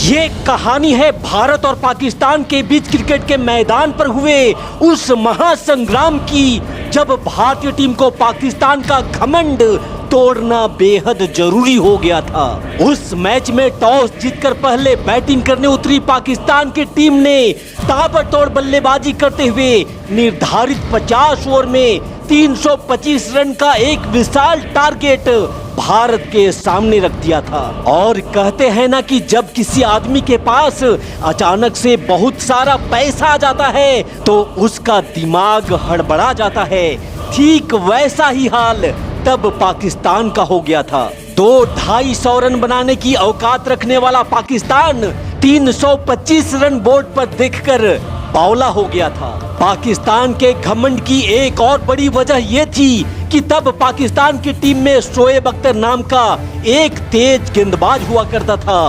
ये कहानी है भारत और पाकिस्तान के बीच क्रिकेट के मैदान पर हुए उस महासंग्राम की, जब भारतीय टीम को पाकिस्तान का घमंड तोड़ना बेहद जरूरी हो गया था। उस मैच में टॉस जीतकर पहले बैटिंग करने उतरी पाकिस्तान की टीम ने ताबड़तोड़ बल्लेबाजी करते हुए निर्धारित 50 ओवर में 325 रन का एक विशाल टारगेट भारत के सामने रख दिया था। और कहते हैं ना कि जब किसी आदमी के पास अचानक से बहुत सारा पैसा आ जाता है तो उसका दिमाग हड़बड़ा जाता है। ठीक वैसा ही हाल तब पाकिस्तान का हो गया था। 250 रन बनाने की औकात रखने वाला पाकिस्तान 325 रन बोर्ड पर देखकर बावला हो गया था। पाकिस्तान के घमंड की एक और बड़ी वजह यह थी कि तब पाकिस्तान की टीम में शोएब अख्तर नाम का एक तेज गेंदबाज हुआ करता था।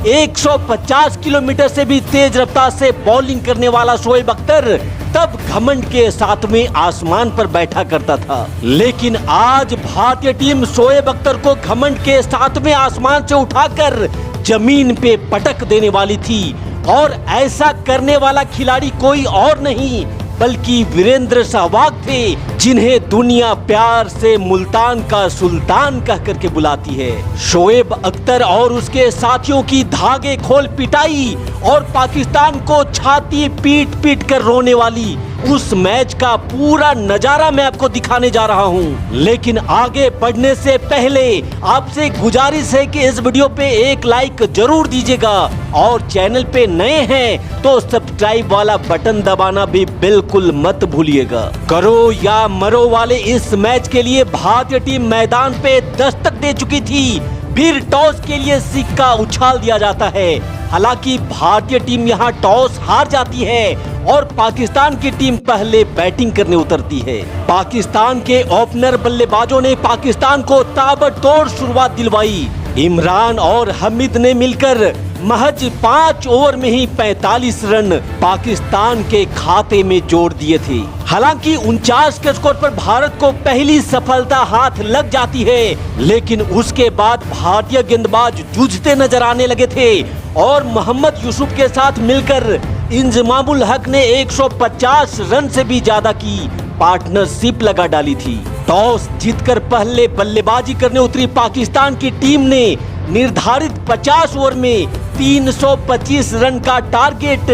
150 किलोमीटर से भी तेज रफ्तार से बॉलिंग करने वाला शोएब अख्तर तब घमंड के सातवें आसमान पर बैठा करता था। लेकिन आज भारतीय टीम शोएब अख्तर को घमंड के सातवें आसमान से उठाकर जमीन पे पटक देने वाली थी। और ऐसा करने वाला खिलाड़ी कोई और नहीं बल्कि वीरेंद्र सहवाग थे, जिन्हें दुनिया प्यार से मुल्तान का सुल्तान कह करके बुलाती है। शोएब अख्तर और उसके साथियों की धागे खोल पिटाई और पाकिस्तान को छाती पीट पीट कर रोने वाली उस मैच का पूरा नजारा मैं आपको दिखाने जा रहा हूं। लेकिन आगे बढ़ने से पहले आपसे गुजारिश है कि इस वीडियो पे एक लाइक जरूर दीजिएगा और चैनल पे नए हैं तो सब्सक्राइब वाला बटन दबाना भी बिल्कुल मत भूलिएगा। करो या मरो वाले इस मैच के लिए भारतीय टीम मैदान पे दस्तक दे चुकी थी। फिर टॉस के लिए सिक्का उछाल दिया जाता है। हालांकि भारतीय टीम यहां टॉस हार जाती है और पाकिस्तान की टीम पहले बैटिंग करने उतरती है। पाकिस्तान के ओपनर बल्लेबाजों ने पाकिस्तान को ताबड़तोड़ शुरुआत दिलवाई। इमरान और हमीद ने मिलकर महज 5 ओवर में ही 45 रन पाकिस्तान के खाते में जोड़ दिए थे। हालांकि 49 के स्कोर पर भारत को पहली सफलता हाथ लग जाती है, लेकिन उसके बाद भारतीय गेंदबाज जूझते नजर आने लगे थे और मोहम्मद यूसुफ के साथ मिलकर इंजमामुल हक ने 150 रन से भी ज्यादा की पार्टनरशिप लगा डाली थी। टॉस जीतकर पहले बल्लेबाजी करने उतरी पाकिस्तान की टीम ने निर्धारित 50 ओवर में 325 रन का टारगेट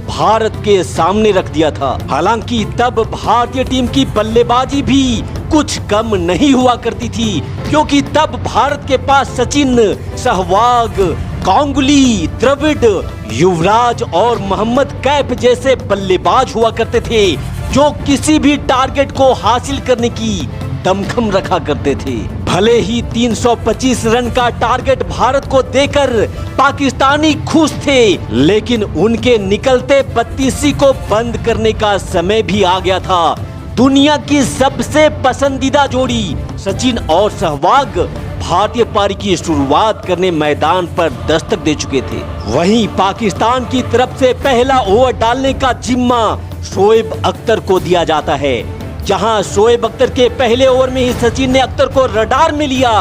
भारत के सामने रख दिया था। हालांकि तब भारतीय टीम की बल्लेबाजी भी कुछ कम नहीं हुआ करती थी, क्योंकि तब भारत के पास सचिन, सहवाग, गांगुली, द्रविड़, युवराज और मोहम्मद कैफ जैसे बल्लेबाज हुआ करते थे, जो किसी भी टारगेट को हासिल करने की दमखम रखा करते थे। भले ही 325 रन का टारगेट भारत को देकर पाकिस्तानी खुश थे, लेकिन उनके निकलते 32 को बंद करने का समय भी आ गया था। दुनिया की सबसे पसंदीदा जोड़ी सचिन और सहवाग भारतीय पारी की शुरुआत करने मैदान पर दस्तक दे चुके थे। वहीं पाकिस्तान की तरफ से पहला ओवर डालने का जिम्मा शोएब अख्तर को दिया जाता है। जहां शोएब अख्तर के पहले ओवर में ही सचिन ने अख्तर को रडार में लिया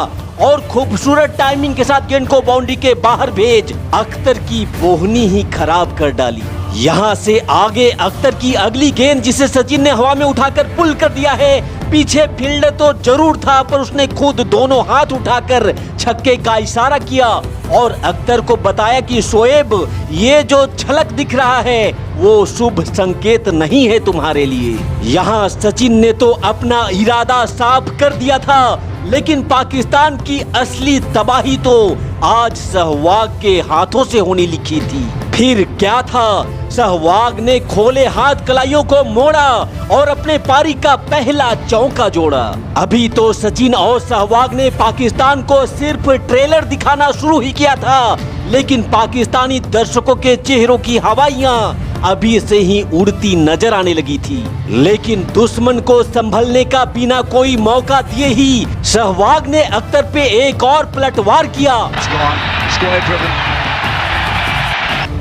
और खूबसूरत टाइमिंग के साथ गेंद को बाउंड्री के बाहर भेज अख्तर की बोहनी ही खराब कर डाली। यहां से आगे अख्तर की अगली गेंद, जिसे सचिन ने हवा में उठाकर पुल कर दिया है। पीछे फील्डर तो जरूर था, पर उसने खुद दोनों हाथ उठाकर छक्के का इशारा किया और अख्तर को बताया कि शोएब, ये जो झलक दिख रहा है वो शुभ संकेत नहीं है तुम्हारे लिए। यहाँ सचिन ने तो अपना इरादा साफ कर दिया था, लेकिन पाकिस्तान की असली तबाही तो आज सहवाग के हाथों से होने लिखी थी। फिर क्या था, सहवाग ने खोले हाथ कलाइयों को मोड़ा और अपने पारी का पहला चौका जोड़ा। अभी तो सचिन और सहवाग ने पाकिस्तान को सिर्फ ट्रेलर दिखाना शुरू ही किया था, लेकिन पाकिस्तानी दर्शकों के चेहरों की हवाइयां अभी से ही उड़ती नजर आने लगी थी। लेकिन दुश्मन को संभलने का बिना कोई मौका दिए ही सहवाग ने अख्तर पे एक और पलटवार किया।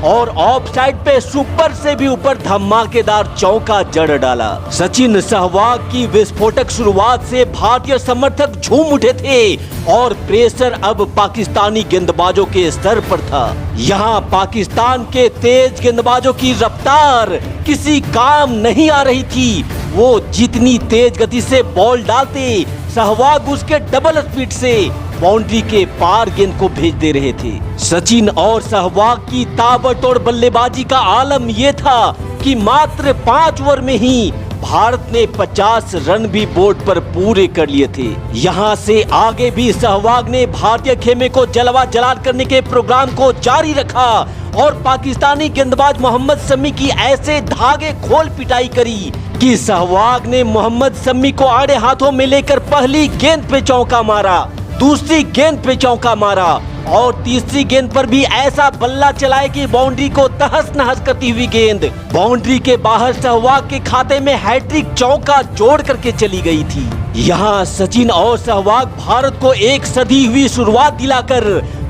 और ऑफ साइड पे सुपर से भी ऊपर धमाकेदार चौका जड़ डाला। सचिन सहवाग की विस्फोटक शुरुआत से भारतीय समर्थक झूम उठे थे और प्रेशर अब पाकिस्तानी गेंदबाजों के सर पर था। यहाँ पाकिस्तान के तेज गेंदबाजों की रफ्तार किसी काम नहीं आ रही थी। वो जितनी तेज गति से बॉल डालते, सहवाग उसके डबल स्पीड से बाउंड्री के पार गेंद को भेज दे रहे थे। सचिन और सहवाग की ताबड़तोड़ बल्लेबाजी का आलम ये था कि मात्र 5 ओवर में ही भारत ने 50 रन भी बोर्ड पर पूरे कर लिए थे। यहाँ से आगे भी सहवाग ने भारतीय खेमे को जलवा जलाल करने के प्रोग्राम को जारी रखा और पाकिस्तानी गेंदबाज मोहम्मद शमी की ऐसे धागे खोल पिटाई करी कि सहवाग ने मोहम्मद शमी को आड़े हाथों में लेकर पहली गेंद पे चौका मारा, दूसरी गेंद पे चौका मारा और तीसरी गेंद पर भी ऐसा बल्ला चलाए कि बाउंड्री को तहस नहस करती हुई गेंद बाउंड्री के बाहर सहवाग के खाते में हैट्रिक चौका जोड़ करके चली गई थी। यहाँ सचिन और सहवाग भारत को एक सधी हुई शुरुआत दिलाकर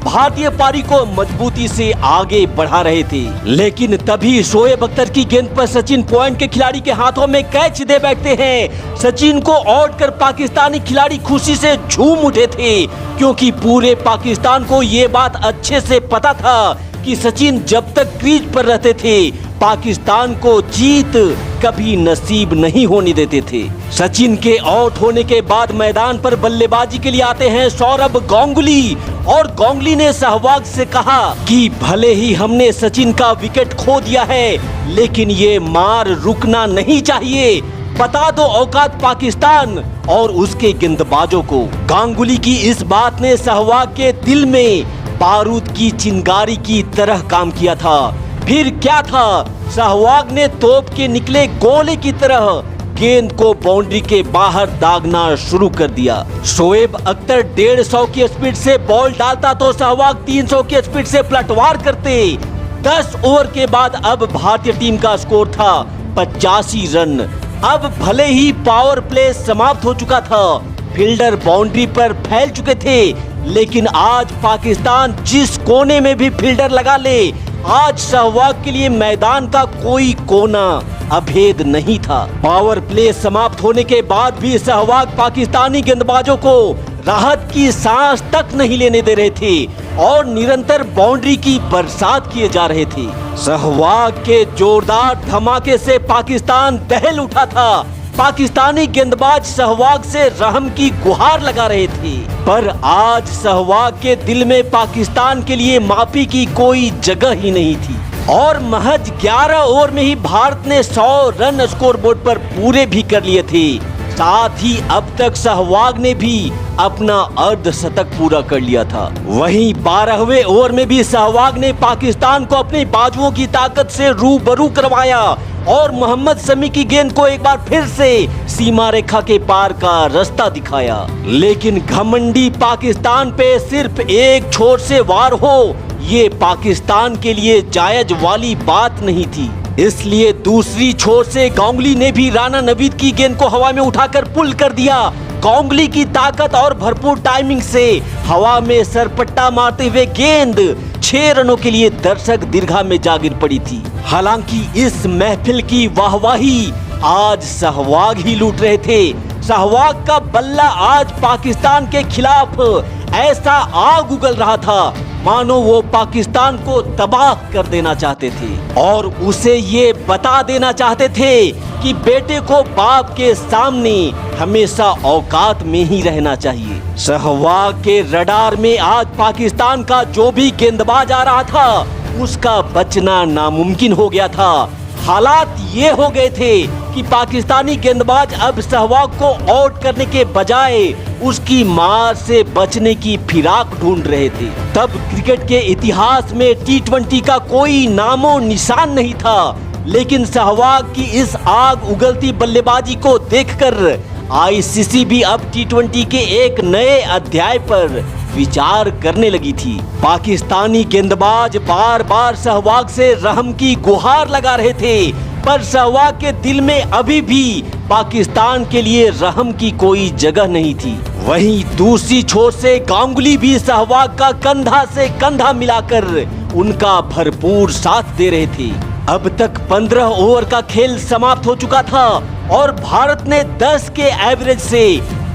भारतीय पारी को मजबूती से आगे बढ़ा रहे थे, लेकिन तभी शोएब अख्तर की गेंद पर सचिन पॉइंट के खिलाड़ी के हाथों में कैच दे बैठते हैं। सचिन को आउट कर पाकिस्तानी खिलाड़ी खुशी से झूम उठे थे, क्योंकि पूरे पाकिस्तान को ये बात अच्छे से पता था कि सचिन जब तक क्रीज पर रहते थे पाकिस्तान को जीत कभी नसीब नहीं होने देते थे। सचिन के आउट होने के बाद मैदान पर बल्लेबाजी के लिए आते हैं सौरभ गांगुली और गांगुली ने सहवाग से कहा कि भले ही हमने सचिन का विकेट खो दिया है, लेकिन ये मार रुकना नहीं चाहिए। बता दो औकात पाकिस्तान और उसके गेंदबाजों को। गांगुली की इस बात ने सहवाग के दिल में बारूद की चिंगारी की तरह काम किया था। फिर क्या था, सहवाग ने तोप के निकले गोले की तरह गेंद को बाउंड्री के बाहर दागना शुरू कर दिया। शोएब अख्तर 150 की स्पीड से बॉल डालता तो सहवाग 300 की स्पीड से पलटवार करते। 10 ओवर के बाद अब भारतीय टीम का स्कोर था 85 रन। अब भले ही पावर प्ले समाप्त हो चुका था, फील्डर बाउंड्री पर फैल चुके थे, लेकिन आज पाकिस्तान जिस कोने में भी फील्डर लगा ले, आज सहवाग के लिए मैदान का कोई कोना अभेद नहीं था। पावर प्ले समाप्त होने के बाद भी सहवाग पाकिस्तानी गेंदबाजों को राहत की सांस तक नहीं लेने दे रहे थे और निरंतर बाउंड्री की बरसात किए जा रहे थे। सहवाग के जोरदार धमाके से पाकिस्तान दहल उठा था। पाकिस्तानी गेंदबाज सहवाग से रहम की गुहार लगा रहे थे, पर आज सहवाग के दिल में पाकिस्तान के लिए माफी की कोई जगह ही नहीं थी और महज 11 ओवर में ही भारत ने 100 रन स्कोर बोर्ड पर पूरे भी कर लिए थे। साथ ही अब तक सहवाग ने भी अपना अर्धशतक पूरा कर लिया था। वहीं 12वें ओवर में भी सहवाग ने पाकिस्तान को अपनी बाजुओं की ताकत से रूबरू करवाया और मोहम्मद शमी की गेंद को एक बार फिर से सीमा रेखा के पार का रास्ता दिखाया। लेकिन घमंडी पाकिस्तान पे सिर्फ एक छोर से वार हो, ये पाकिस्तान के लिए जायज वाली बात नहीं थी। इसलिए दूसरी छोर से गांगुली ने भी राणा नवीद की गेंद को हवा में उठाकर पुल कर दिया। गांगुली की ताकत और भरपूर टाइमिंग से हवा में सरपट्टा मारते हुए गेंद 6 रनों के लिए दर्शक दीर्घा में जा गिर पड़ी थी। हालांकि इस महफिल की वाहवाही आज सहवाग ही लूट रहे थे। सहवाग का बल्ला आज पाकिस्तान के खिलाफ ऐसा आग उगल रहा था मानो वो पाकिस्तान को तबाह कर देना चाहते थे और उसे ये बता देना चाहते थे कि बेटे को बाप के सामने हमेशा औकात में ही रहना चाहिए। सहवाग के रडार में आज पाकिस्तान का जो भी गेंदबाज आ रहा था उसका बचना नामुमकिन हो गया था। हालात ये हो गए थे कि पाकिस्तानी गेंदबाज अब सहवाग को आउट करने के बजाय उसकी मार से बचने की फिराक ढूंढ रहे थे। तब क्रिकेट के इतिहास में T20 का कोई नामो निशान नहीं था, लेकिन सहवाग की इस आग उगलती बल्लेबाजी को देखकर ICC भी अब T20 के एक नए अध्याय पर विचार करने लगी थी। पाकिस्तानी गेंदबाज बार बार सहवाग से रहम की गुहार लगा रहे थे, पर सहवाग के दिल में अभी भी पाकिस्तान के लिए रहम की कोई जगह नहीं थी। वहीं दूसरी छोर से गांगुली भी सहवाग का कंधा से कंधा मिलाकर उनका भरपूर साथ दे रहे थे। अब तक 15 ओवर का खेल समाप्त हो चुका था और भारत ने 10 के एवरेज से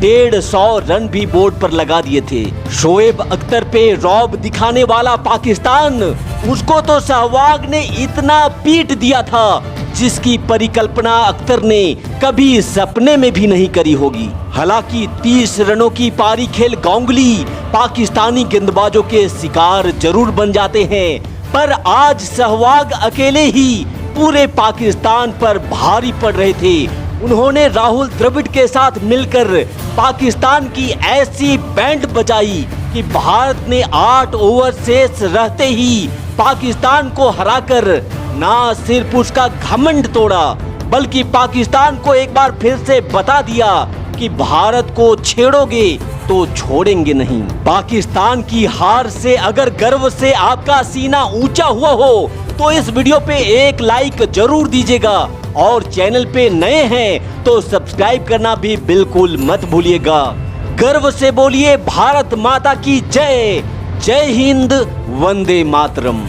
150 रन भी बोर्ड पर लगा दिए थे। शोएब अख्तर पे रौब दिखाने वाला पाकिस्तान, उसको तो सहवाग ने इतना पीट दिया था जिसकी परिकल्पना अख्तर ने कभी सपने में भी नहीं करी होगी। हालांकि 30 रनों की पारी खेल गांगुली पाकिस्तानी गेंदबाजों के शिकार जरूर बन जाते हैं, पर आज सहवाग अकेले ही पूरे पाकिस्तान पर भारी पड़ रहे थे। उन्होंने राहुल द्रविड़ के साथ मिलकर पाकिस्तान की ऐसी बैंड बजाई कि भारत ने 8 ओवर शेष रहते ही पाकिस्तान को हराकर ना सिर्फ उसका घमंड तोड़ा, बल्कि पाकिस्तान को एक बार फिर से बता दिया कि भारत को छेड़ोगे तो छोड़ेंगे नहीं। पाकिस्तान की हार से अगर गर्व से आपका सीना ऊंचा हुआ हो तो इस वीडियो पे एक लाइक जरूर दीजिएगा और चैनल पे नए हैं तो सब्सक्राइब करना भी बिल्कुल मत भूलिएगा। गर्व से बोलिए भारत माता की जय। जय हिंद, वंदे मातरम।